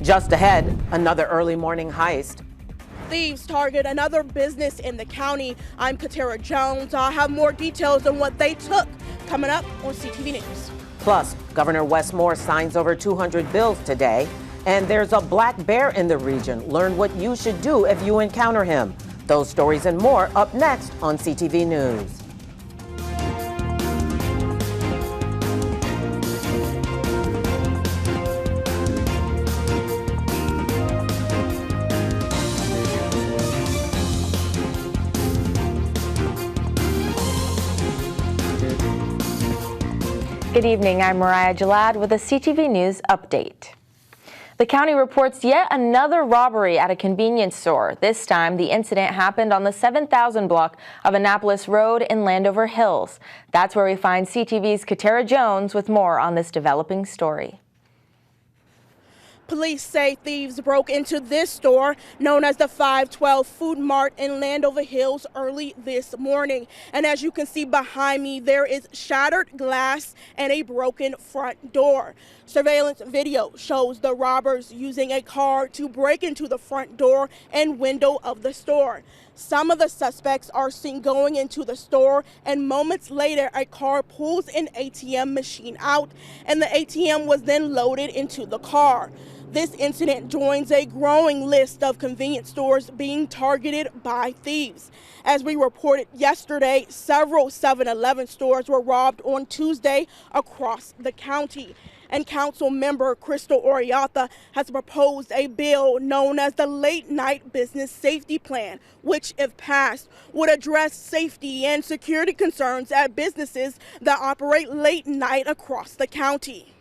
Just ahead, another early morning heist. Thieves target another business in the county. I'm Katara Jones. I'll have more details on what they took coming up on CTV News. Plus, Governor Wes Moore signs over 200 bills today. And there's a black bear in the region. Learn what you should do if you encounter him. Those stories and more up next on CTV News. Good evening, I'm Mariah Jalad with a CTV News update. The county reports yet another robbery at a convenience store. This time, the incident happened on the 7000 block of Annapolis Road in Landover Hills. That's where we find CTV's Katara Jones with more on this developing story. Police say thieves broke into this store, known as the 512 Food Mart in Landover Hills, early this morning. And as you can see behind me, there is shattered glass and a broken front door. Surveillance video shows the robbers using a car to break into the front door and window of the store. Some of the suspects are seen going into the store, and moments later, a car pulls an ATM machine out, and the ATM was then loaded into the car. This incident joins a growing list of convenience stores being targeted by thieves. As we reported yesterday, several 7-Eleven stores were robbed on Tuesday across the county. And Council member Crystal Oriatha has proposed a bill known as the Late Night Business Safety Plan, which, if passed, would address safety and security concerns at businesses that operate late night across the county.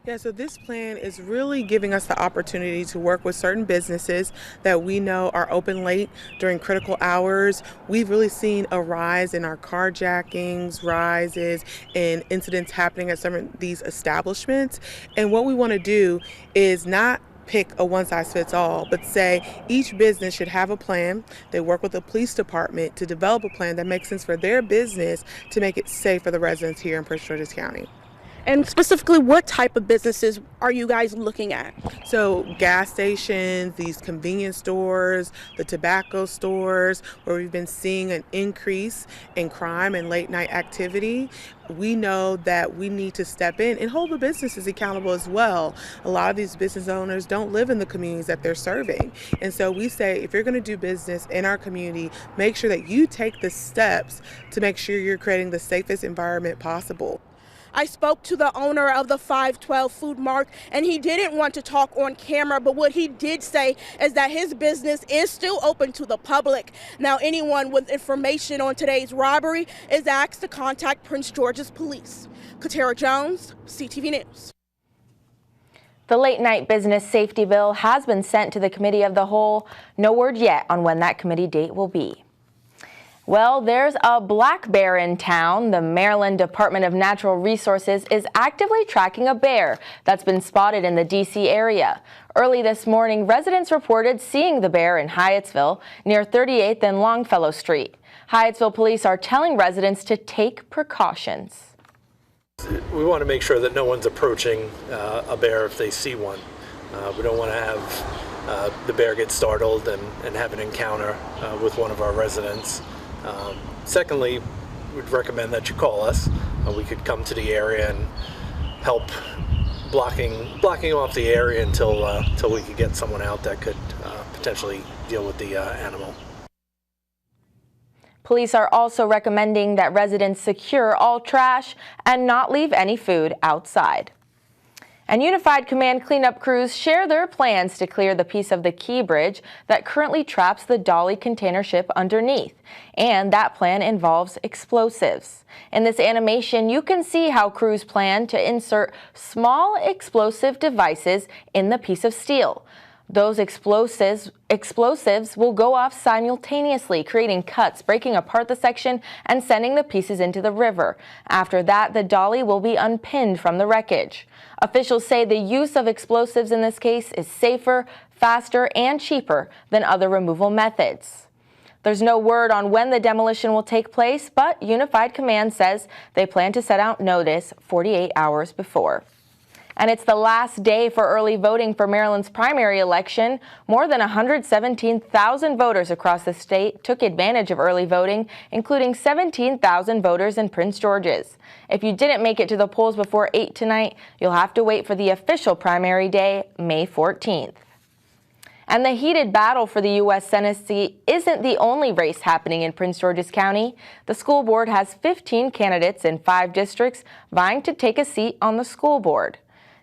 Yeah, so this plan is really giving us the opportunity to work with certain businesses that we know are open late during critical hours. We've really seen a rise in our carjackings, rises in incidents happening at some of these establishments. And what we want to do is not pick a one-size-fits-all, but say each business should have a plan. They work with the police department to develop a plan that makes sense for their business to make it safe for the residents here in Prince George's County. And specifically, what type of businesses are you guys looking at? So gas stations, these convenience stores, the tobacco stores, where we've been seeing an increase in crime and late night activity. We know that we need to step in and hold the businesses accountable as well. A lot of these business owners don't live in the communities that they're serving. And so we say, if you're going to do business in our community, make sure that you take the steps to make sure you're creating the safest environment possible. I spoke to the owner of the 512 Food Mart, and he didn't want to talk on camera, but what he did say is that his business is still open to the public. Now, anyone with information on today's robbery is asked to contact Prince George's Police. Katara Jones, CTV News. The late night business safety bill has been sent to the Committee of the Whole. No word yet on when that committee date will be. Well, there's a black bear in town. The Maryland Department of Natural Resources is actively tracking a bear that's been spotted in the D.C. area. Early this morning, residents reported seeing the bear in Hyattsville near 38th and Longfellow Street. Hyattsville police are telling residents to take precautions. We want to make sure that no one's approaching a bear if they see one. We don't want to have the bear get startled and have an encounter with one of our residents. Secondly, we'd recommend that you call us. We could come to the area and help blocking off the area until we could get someone out that could potentially deal with the animal. Police are also recommending that residents secure all trash and not leave any food outside. And Unified Command cleanup crews share their plans to clear the piece of the Key Bridge that currently traps the Dolly container ship underneath. And that plan involves explosives. In this animation, you can see how crews plan to insert small explosive devices in the piece of steel. Those explosives will go off simultaneously, creating cuts, breaking apart the section, and sending the pieces into the river. After that, the dolly will be unpinned from the wreckage. Officials say the use of explosives in this case is safer, faster, and cheaper than other removal methods. There's no word on when the demolition will take place, but Unified Command says they plan to set out notice 48 hours before. And it's the last day for early voting for Maryland's primary election. More than 117,000 voters across the state took advantage of early voting, including 17,000 voters in Prince George's. If you didn't make it to the polls before 8 tonight, you'll have to wait for the official primary day, May 14th. And the heated battle for the U.S. Senate seat isn't the only race happening in Prince George's County. The school board has 15 candidates in 5 districts vying to take a seat on the school board.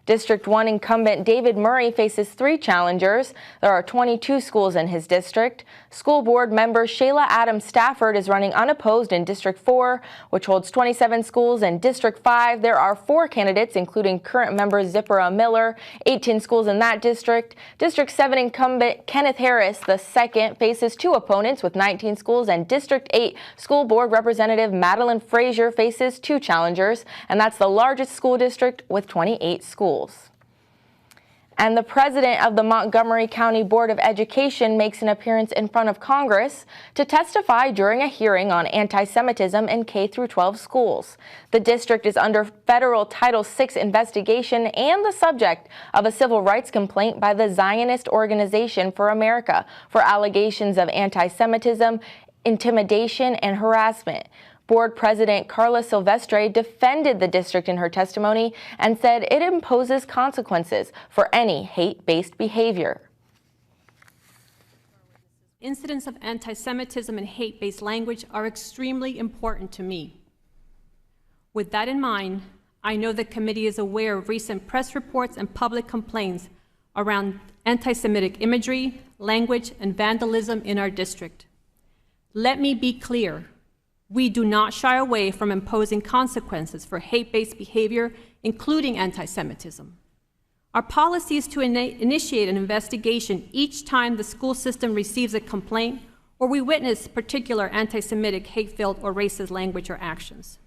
District 1 incumbent David Murray faces 3 challengers. There are 22 schools in his district. School board member Shayla Adams Stafford is running unopposed in District 4, which holds 27 schools. In District 5, there are 4 candidates, including current member Zipporah Miller, 18 schools in that district. District 7 incumbent Kenneth Harris II faces 2 opponents with 19 schools, and District 8 school board representative Madeline Frazier faces 2 challengers, and that's the largest school district with 28 schools. And the president of the Montgomery County Board of Education makes an appearance in front of Congress to testify during a hearing on anti-Semitism in K-12 schools. The district is under federal Title VI investigation and the subject of a civil rights complaint by the Zionist Organization for America for allegations of anti-Semitism, intimidation, and harassment. Board President Carla Silvestre defended the district in her testimony and said it imposes consequences for any hate-based behavior. Incidents of anti-Semitism and hate-based language are extremely important to me. With that in mind, I know the committee is aware of recent press reports and public complaints around anti-Semitic imagery, language, and vandalism in our district. Let me be clear. We do not shy away from imposing consequences for hate-based behavior, including anti-Semitism. Our policy is to initiate an investigation each time the school system receives a complaint or we witness particular anti-Semitic, hate-filled, or racist language or actions.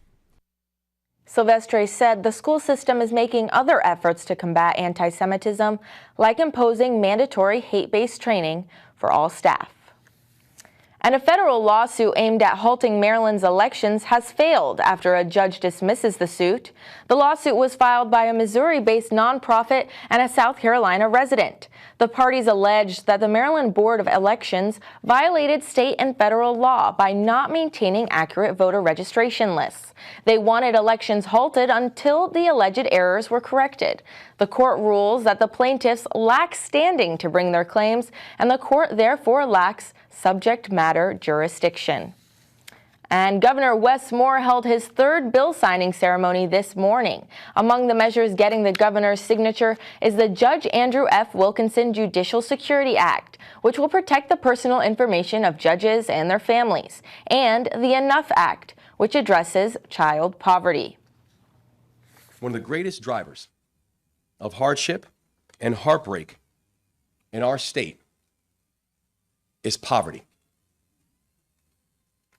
Silvestre said the school system is making other efforts to combat anti-Semitism, like imposing mandatory hate-based training for all staff. And a federal lawsuit aimed at halting Maryland's elections has failed after a judge dismisses the suit. The lawsuit was filed by a Missouri-based nonprofit and a South Carolina resident. The parties alleged that the Maryland Board of Elections violated state and federal law by not maintaining accurate voter registration lists. They wanted elections halted until the alleged errors were corrected. The court rules that the plaintiffs lack standing to bring their claims, and the court therefore lacks subject matter jurisdiction. And Governor Wes Moore held his 3rd bill signing ceremony this morning. Among the measures getting the governor's signature is the Judge Andrew F. Wilkinson Judicial Security Act, which will protect the personal information of judges and their families, and the Enough Act, which addresses child poverty. One of the greatest drivers of hardship and heartbreak in our state is poverty,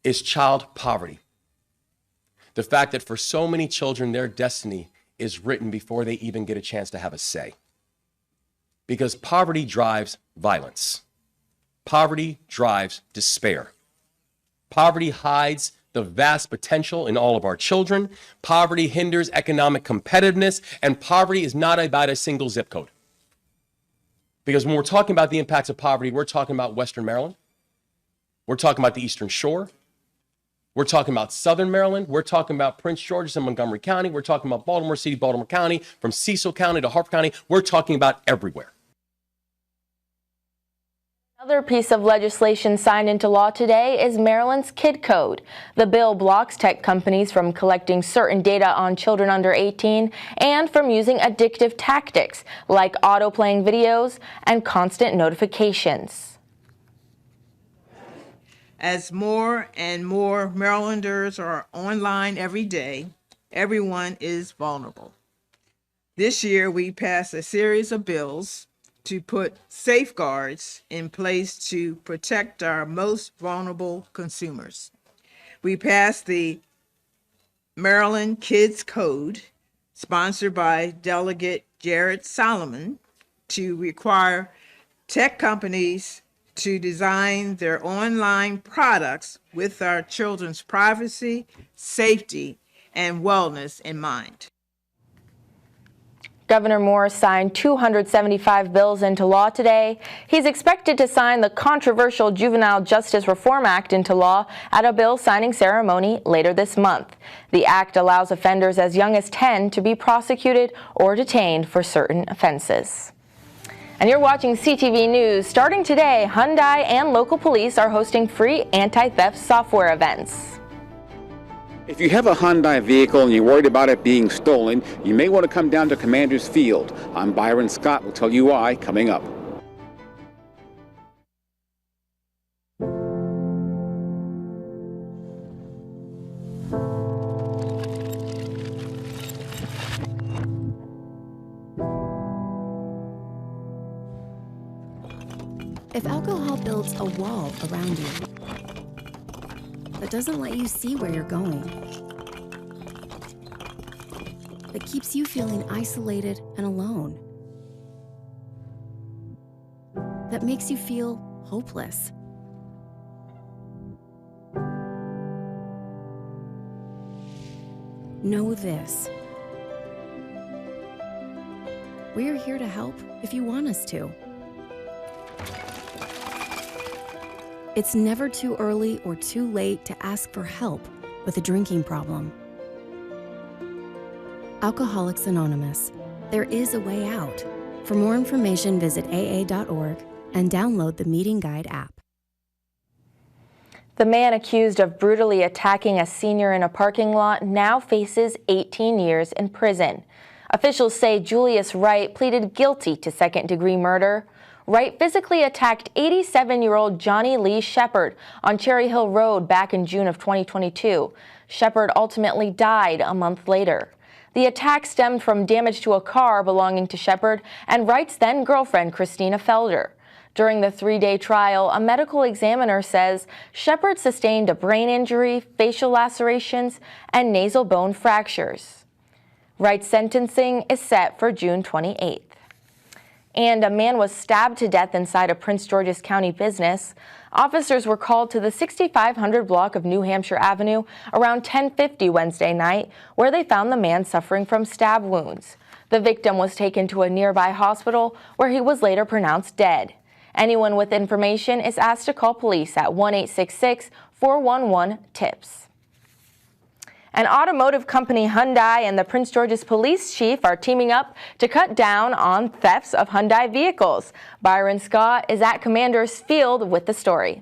is child poverty. The fact that for so many children, their destiny is written before they even get a chance to have a say. Because poverty drives violence. Poverty drives despair. Poverty hides the vast potential in all of our children. Poverty hinders economic competitiveness, and poverty is not about a single zip code. Because when we're talking about the impacts of poverty, we're talking about Western Maryland. We're talking about the Eastern Shore. We're talking about Southern Maryland. We're talking about Prince George's and Montgomery County. We're talking about Baltimore City, Baltimore County, from Cecil County to Harford County. We're talking about everywhere. Another piece of legislation signed into law today is Maryland's Kid Code. The bill blocks tech companies from collecting certain data on children under 18 and from using addictive tactics like auto-playing videos and constant notifications. As more and more Marylanders are online every day, everyone is vulnerable. This year, we passed a series of bills to put safeguards in place to protect our most vulnerable consumers. We passed the Maryland Kids Code, sponsored by Delegate Jared Solomon, to require tech companies to design their online products with our children's privacy, safety, and wellness in mind. Governor Moore signed 275 bills into law today. He's expected to sign the controversial Juvenile Justice Reform Act into law at a bill signing ceremony later this month. The act allows offenders as young as 10 to be prosecuted or detained for certain offenses. And you're watching CTV News. Starting today, Hyundai and local police are hosting free anti-theft software events. If you have a Hyundai vehicle and you're worried about it being stolen, you may want to come down to Commander's Field. I'm Byron Scott. We'll tell you why coming up. If alcohol builds a wall around you that doesn't let you see where you're going, that keeps you feeling isolated and alone, that makes you feel hopeless, know this: we're here to help if you want us to. It's never too early or too late to ask for help with a drinking problem. Alcoholics Anonymous. There is a way out. For more information, visit aa.org and download the Meeting Guide app. The man accused of brutally attacking a senior in a parking lot now faces 18 years in prison. Officials say Julius Wright pleaded guilty to second-degree murder. Wright physically attacked 87-year-old Johnny Lee Shepard on Cherry Hill Road back in June of 2022. Shepard ultimately died a month later. The attack stemmed from damage to a car belonging to Shepard and Wright's then-girlfriend, Christina Felder. During the 3-day trial, a medical examiner says Shepard sustained a brain injury, facial lacerations, and nasal bone fractures. Wright's sentencing is set for June 28th. And a man was stabbed to death inside a Prince George's County business. Officers were called to the 6500 block of New Hampshire Avenue around 10:50 Wednesday night, where they found the man suffering from stab wounds. The victim was taken to a nearby hospital, where he was later pronounced dead. Anyone with information is asked to call police at 1-866-411-TIPS. An automotive company, Hyundai, and the Prince George's police chief are teaming up to cut down on thefts of Hyundai vehicles. Byron Scott is at Commander's Field with the story.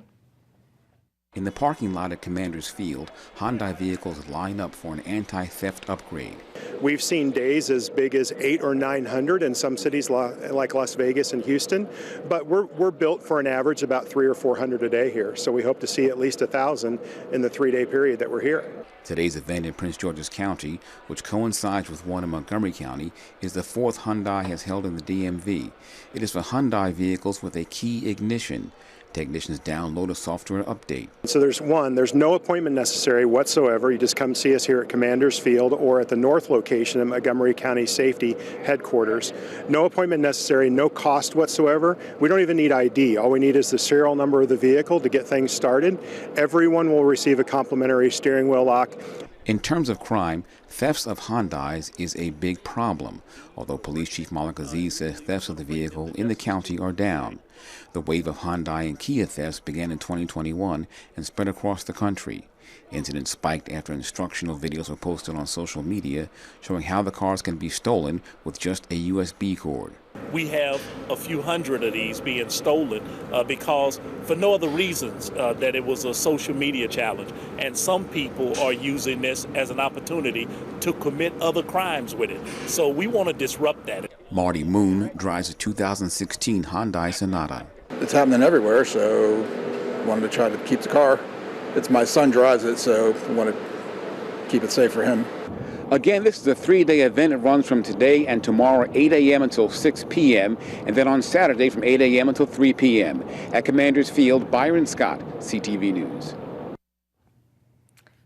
In the parking lot at Commander's Field, Hyundai vehicles line up for an anti-theft upgrade. We've seen days as big as 800 or 900 in some cities like Las Vegas and Houston, but we're built for an average about 300 or 400 a day here. So we hope to see at least 1,000 in the 3-day period that we're here. Today's event in Prince George's County, which coincides with one in Montgomery County, is the 4th Hyundai has held in the DMV. It is for Hyundai vehicles with a key ignition. Technicians download a software update. So there's no appointment necessary whatsoever. You just come see us here at Commander's Field or at the north location at Montgomery County Safety Headquarters. No appointment necessary, no cost whatsoever. We don't even need ID. All we need is the serial number of the vehicle to get things started. Everyone will receive a complimentary steering wheel lock. In terms of crime, thefts of Hyundais is a big problem, although Police Chief Malik Aziz says thefts of the vehicle in the county are down. The wave of Hyundai and Kia thefts began in 2021 and spread across the country. Incidents spiked after instructional videos were posted on social media showing how the cars can be stolen with just a USB cord. We have a few hundred of these being stolen because for no other reasons that it was a social media challenge. And some people are using this as an opportunity to commit other crimes with it. So we want to disrupt that. Marty Moon drives a 2016 Hyundai Sonata. It's happening everywhere, so I wanted to try to keep the car. It's my son drives it, so I want to keep it safe for him. Again, this is a 3-day event. It runs from today and tomorrow, 8 a.m. until 6 p.m., and then on Saturday from 8 a.m. until 3 p.m. At Commander's Field, Byron Scott, CTV News.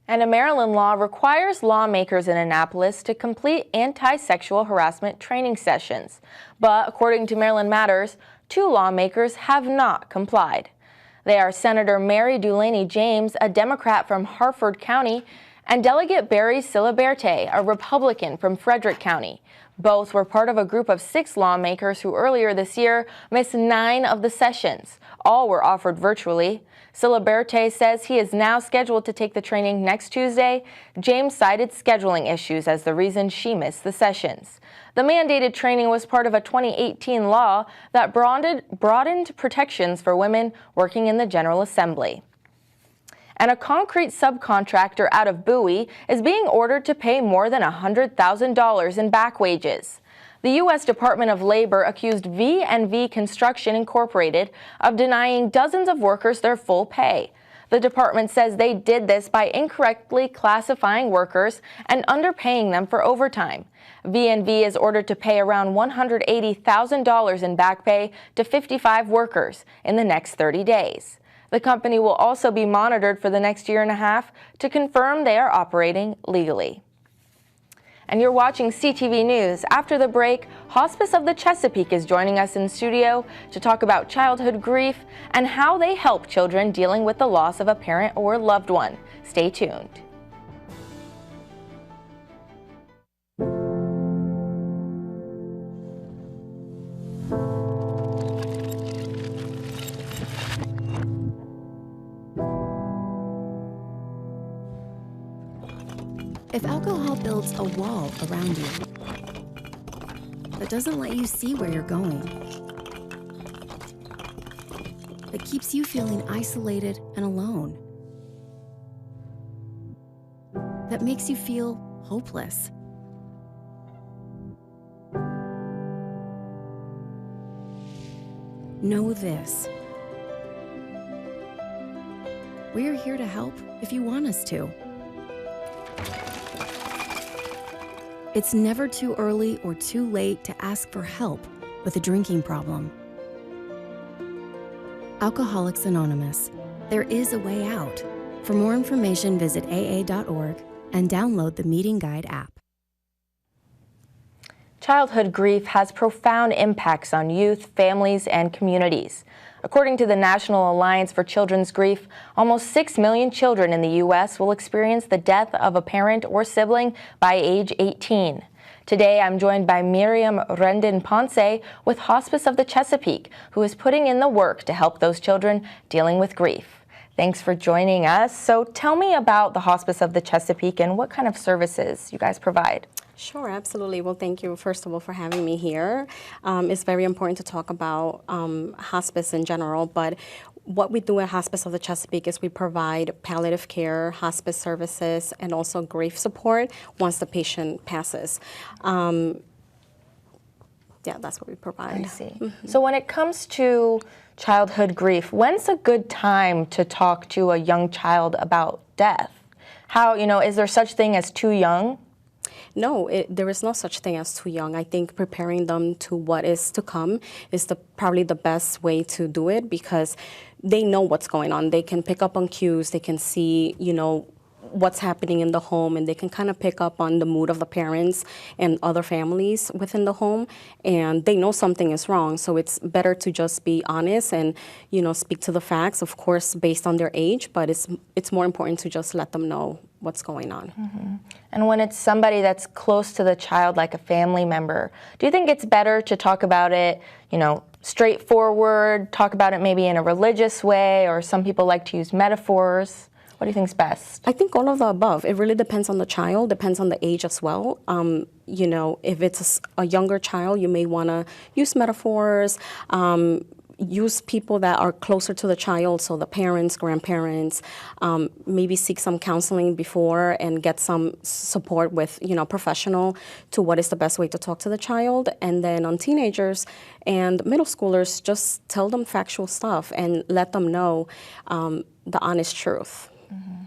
And a Maryland law requires lawmakers in Annapolis to complete anti-sexual harassment training sessions. But according to Maryland Matters, 2 lawmakers have not complied. They are Senator Mary Dulaney James, a Democrat from Harford County, and Delegate Barry Silaberte, a Republican from Frederick County. Both were part of a group of 6 lawmakers who earlier this year missed 9 of the sessions. All were offered virtually. Silaberte says he is now scheduled to take the training next Tuesday. James cited scheduling issues as the reason she missed the sessions. The mandated training was part of a 2018 law that broadened protections for women working in the General Assembly. And a concrete subcontractor out of Bowie is being ordered to pay more than $100,000 in back wages. The U.S. Department of Labor accused V&V Construction Incorporated of denying dozens of workers their full pay. The department says they did this by incorrectly classifying workers and underpaying them for overtime. V&V is ordered to pay around $180,000 in back pay to 55 workers in the next 30 days. The company will also be monitored for the next year and a half to confirm they are operating legally. And you're watching CTV News. After the break, Hospice of the Chesapeake is joining us in studio to talk about childhood grief and how they help children dealing with the loss of a parent or loved one. Stay tuned. If alcohol builds a wall around you that doesn't let you see where you're going, that keeps you feeling isolated and alone, that makes you feel hopeless, know this. We're here to help if you want us to. It's never too early or too late to ask for help with a drinking problem. Alcoholics Anonymous. There is a way out. For more information, visit aa.org and download the Meeting Guide app. Childhood grief has profound impacts on youth, families, and communities. According to the National Alliance for Children's Grief, almost 6 million children in the U.S. will experience the death of a parent or sibling by age 18. Today, I'm joined by Miriam Rendon-Ponce with Hospice of the Chesapeake, who is putting in the work to help those children dealing with grief. Thanks for joining us. So tell me about the Hospice of the Chesapeake and what kind of services you guys provide. Sure, absolutely. Well, thank you, first of all, for having me here. It's very important to talk about hospice in general, but what we do at Hospice of the Chesapeake is we provide palliative care, hospice services, and also grief support once the patient passes. Yeah, that's what we provide. I see. Mm-hmm. So when it comes to childhood grief, when's a good time to talk to a young child about death? How, is there such thing as too young? No, there is no such thing as too young. I think preparing them to what is to come is probably the best way to do it, because they know what's going on. They can pick up on cues. They can see, what's happening in the home, and they can kind of pick up on the mood of the parents and other families within the home, and they know something is wrong. So it's better to just be honest and, speak to the facts, of course, based on their age, but it's more important to just let them know what's going on. Mm-hmm. And when it's somebody that's close to the child, like a family member, do you think it's better to talk about it, straightforward, talk about it maybe in a religious way, or some people like to use metaphors? What do you think is best? I think all of the above. It really depends on the child, depends on the age as well. If it's a younger child, you may want to use metaphors, use people that are closer to the child, so the parents, grandparents, maybe seek some counseling before and get some support with, professional to what is the best way to talk to the child. And then on teenagers and middle schoolers, just tell them factual stuff and let them know the honest truth. Mm-hmm.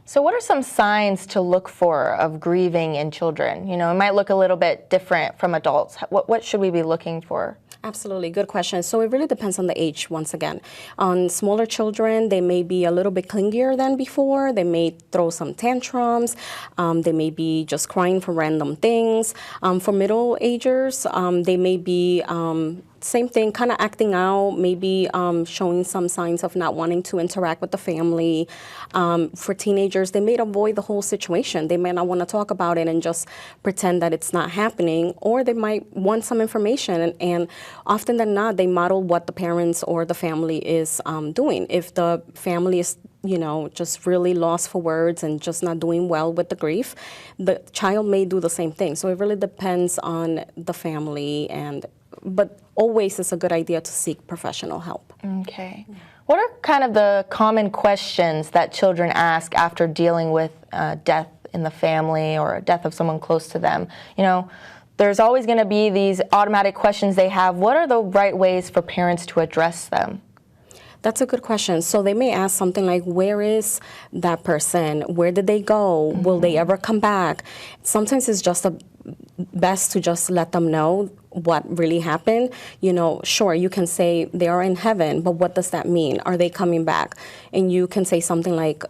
So what are some signs to look for of grieving in children? It might look a little bit different from adults. What should we be looking for? Absolutely, good question. So it really depends on the age, once again. On smaller children, they may be a little bit clingier than before. They may throw some tantrums. They may be just crying for random things. For middle agers, they may be same thing, kind of acting out, maybe showing some signs of not wanting to interact with the family. For teenagers, they may avoid the whole situation. They may not want to talk about it and just pretend that it's not happening, or they might want some information. And often than not, they model what the parents or the family is doing. If the family is just really lost for words and just not doing well with the grief, the child may do the same thing. So it really depends on the family, but always it's a good idea to seek professional help. Okay. What are kind of the common questions that children ask after dealing with death in the family or a death of someone close to them? There's always going to be these automatic questions they have. What are the right ways for parents to address them? That's a good question. So they may ask something like, where is that person? Where did they go? Will they ever come back? Sometimes it's just best to just let them know what really happened. Sure, you can say they are in heaven, but what does that mean? Are they coming back? And you can say something like,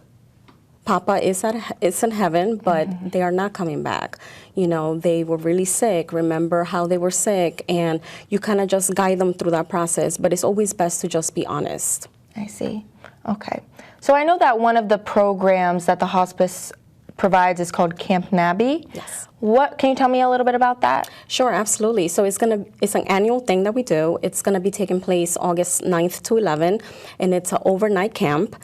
Papa is in heaven, but they are not coming back. They were really sick. Remember how they were sick, and you kind of just guide them through that process. But it's always best to just be honest. I see. Okay. So I know that one of the programs that the hospice provides is called Camp Nabby. Yes. Can you tell me a little bit about that? Sure, absolutely. So it's an annual thing that we do. It's going to be taking place August 9th to 11th, and it's an overnight camp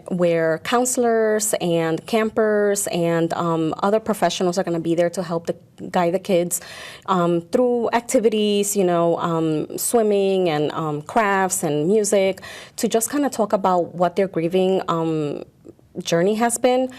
where counselors and campers and other professionals are going to be there to help guide the kids through activities, swimming and crafts and music, to just kind of talk about what they're grieving journey has been.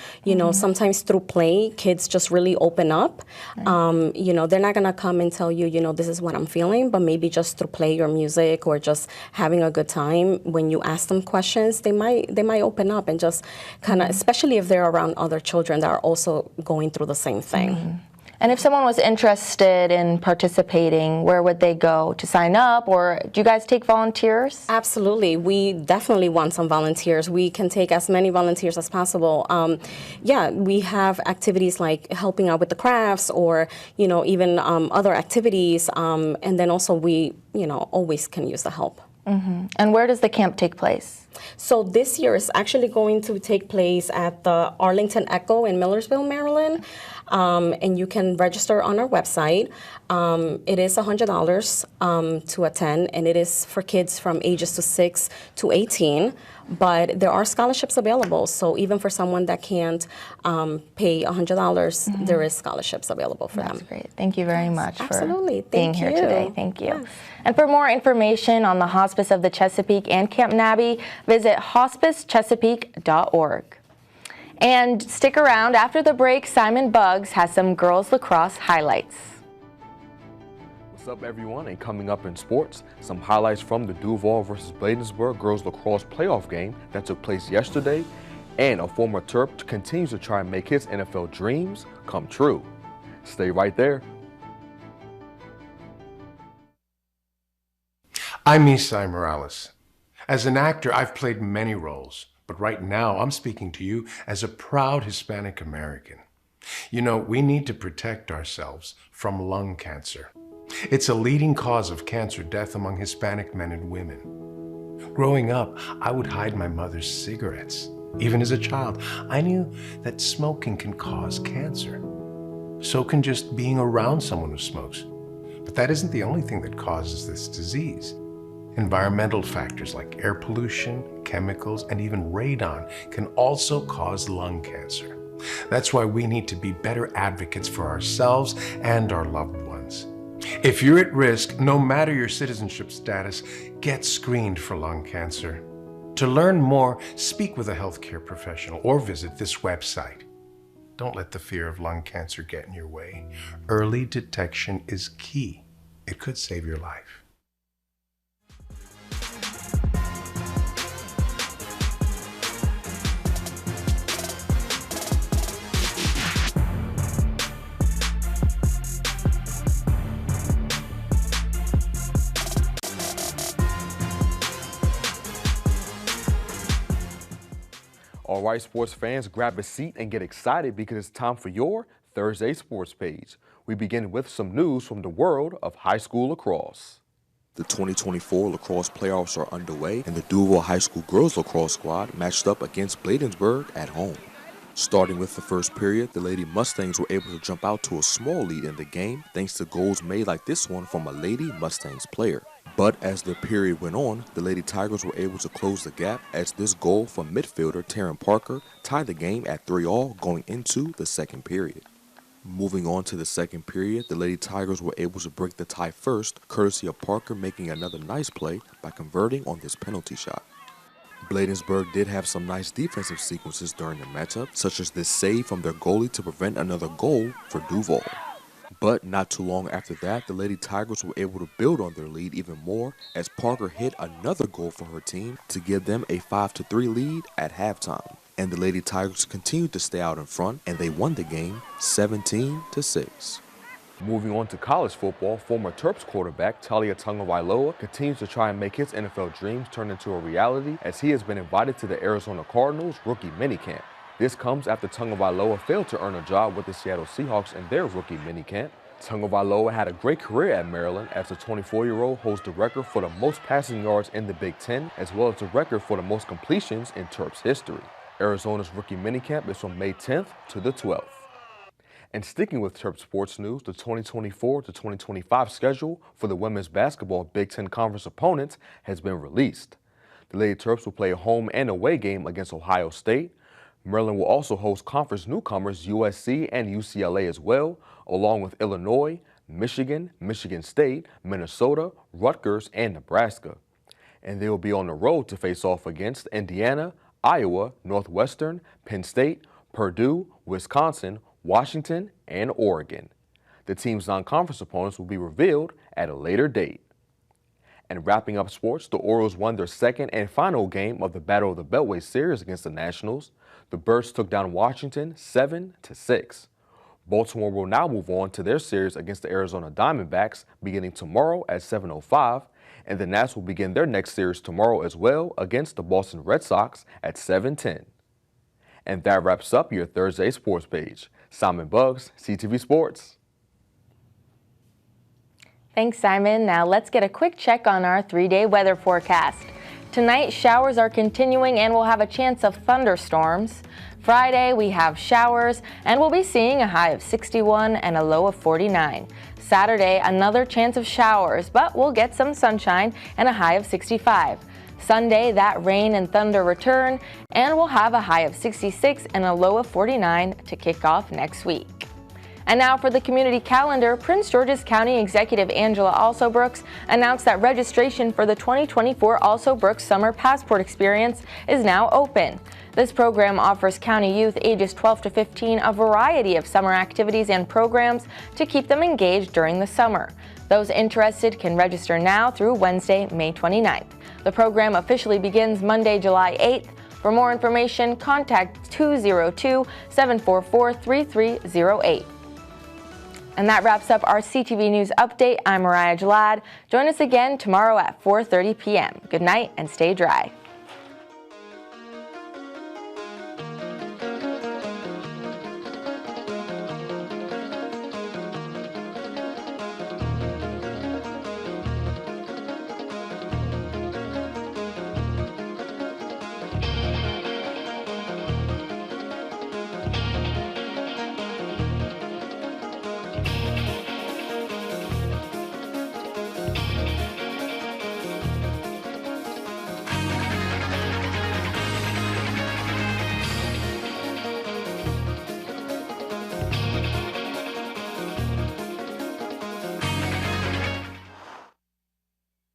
Sometimes through play, kids just really open up. Right. They're not gonna come and tell you, this is what I'm feeling, but maybe just through play or music or just having a good time, when you ask them questions, they might open up and just kind of, especially if they're around other children that are also going through the same thing. And if someone was interested in participating, where would they go to sign up, or do you guys take volunteers? Absolutely. We definitely want some volunteers. We can take as many volunteers as possible. We have activities like helping out with the crafts or, even other activities. And then also we, always can use the help. And where does the camp take place? So this year is actually going to take place at the Arlington Echo in Millersville, Maryland. And you can register on our website. It is $100 to attend, and it is for kids from ages 6 to 18. But there are scholarships available, so even for someone that can't pay $100, there is scholarships available for them. That's great. Thank you very much for being here today. Thank you. Yes. And for more information on the Hospice of the Chesapeake and Camp Nabby, visit hospicechesapeake.org. And stick around. After the break, Simon Buggs has some girls lacrosse highlights. What's up, everyone? And coming up in sports, some highlights from the Duval versus Bladensburg girls lacrosse playoff game that took place yesterday, and a former Terp continues to try and make his NFL dreams come true. Stay right there. I'm Isai Morales. As an actor, I've played many roles, but right now I'm speaking to you as a proud Hispanic American. We need to protect ourselves from lung cancer. It's a leading cause of cancer death among Hispanic men and women. Growing up, I would hide my mother's cigarettes. Even as a child, I knew that smoking can cause cancer. So can just being around someone who smokes. But that isn't the only thing that causes this disease. Environmental factors like air pollution, chemicals, and even radon can also cause lung cancer. That's why we need to be better advocates for ourselves and our loved ones. If you're at risk, no matter your citizenship status, get screened for lung cancer. To learn more, speak with a healthcare professional or visit this website. Don't let the fear of lung cancer get in your way. Early detection is key. It could save your life. All right, sports fans, grab a seat and get excited because it's time for your Thursday Sports Page. We begin with some news from the world of high school lacrosse. The 2024 lacrosse playoffs are underway, and the Duval High School girls lacrosse squad matched up against Bladensburg at home. Starting with the first period, the Lady Mustangs were able to jump out to a small lead in the game thanks to goals made like this one from a Lady Mustangs player. But as the period went on, the Lady Tigers were able to close the gap as this goal from midfielder Taryn Parker tied the game at 3-3 going into the second period. Moving on to the second period, the Lady Tigers were able to break the tie first, courtesy of Parker making another nice play by converting on this penalty shot. Bladensburg did have some nice defensive sequences during the matchup, such as this save from their goalie to prevent another goal for Duval. But not too long after that, the Lady Tigers were able to build on their lead even more as Parker hit another goal for her team to give them a 5-3 lead at halftime. And the Lady Tigers continued to stay out in front, and they won the game 17-6. Moving on to college football, former Terps quarterback Talia Tagovailoa continues to try and make his NFL dreams turn into a reality as he has been invited to the Arizona Cardinals rookie minicamp. This comes after Tagovailoa failed to earn a job with the Seattle Seahawks in their rookie minicamp. Tagovailoa had a great career at Maryland as the 24-year-old holds the record for the most passing yards in the Big Ten as well as the record for the most completions in Terps history. Arizona's rookie minicamp is from May 10th to the 12th. And sticking with Terp sports news, the 2024 to 2025 schedule for the women's basketball Big Ten Conference opponents has been released. The Lady Terps will play a home and away game against Ohio State. Maryland will also host conference newcomers USC and UCLA as well, along with Illinois, Michigan, Michigan State, Minnesota, Rutgers, and Nebraska. And they will be on the road to face off against Indiana, Iowa, Northwestern, Penn State, Purdue, Wisconsin, Washington, and Oregon. The team's non-conference opponents will be revealed at a later date. And wrapping up sports, the Orioles won their second and final game of the Battle of the Beltway series against the Nationals. The Birds took down Washington 7-6. Baltimore will now move on to their series against the Arizona Diamondbacks beginning tomorrow at 7:05, and the Nats will begin their next series tomorrow as well against the Boston Red Sox at 7:10. And that wraps up your Thursday sports page. Simon Buggs, CTV Sports. Thanks, Simon. Now let's get a quick check on our 3-day weather forecast. Tonight, showers are continuing and we'll have a chance of thunderstorms. Friday, we have showers and we'll be seeing a high of 61 and a low of 49. Saturday, another chance of showers, but we'll get some sunshine and a high of 65. Sunday, that rain and thunder return, and we'll have a high of 66 and a low of 49 to kick off next week. And now for the community calendar, Prince George's County Executive Angela Alsobrooks announced that registration for the 2024 Alsobrooks Summer Passport Experience is now open. This program offers county youth ages 12 to 15 a variety of summer activities and programs to keep them engaged during the summer. Those interested can register now through Wednesday, May 29th. The program officially begins Monday, July 8th. For more information, contact 202-744-3308. And that wraps up our CTV News Update. I'm Mariah Jalad. Join us again tomorrow at 4:30 p.m. Good night and stay dry.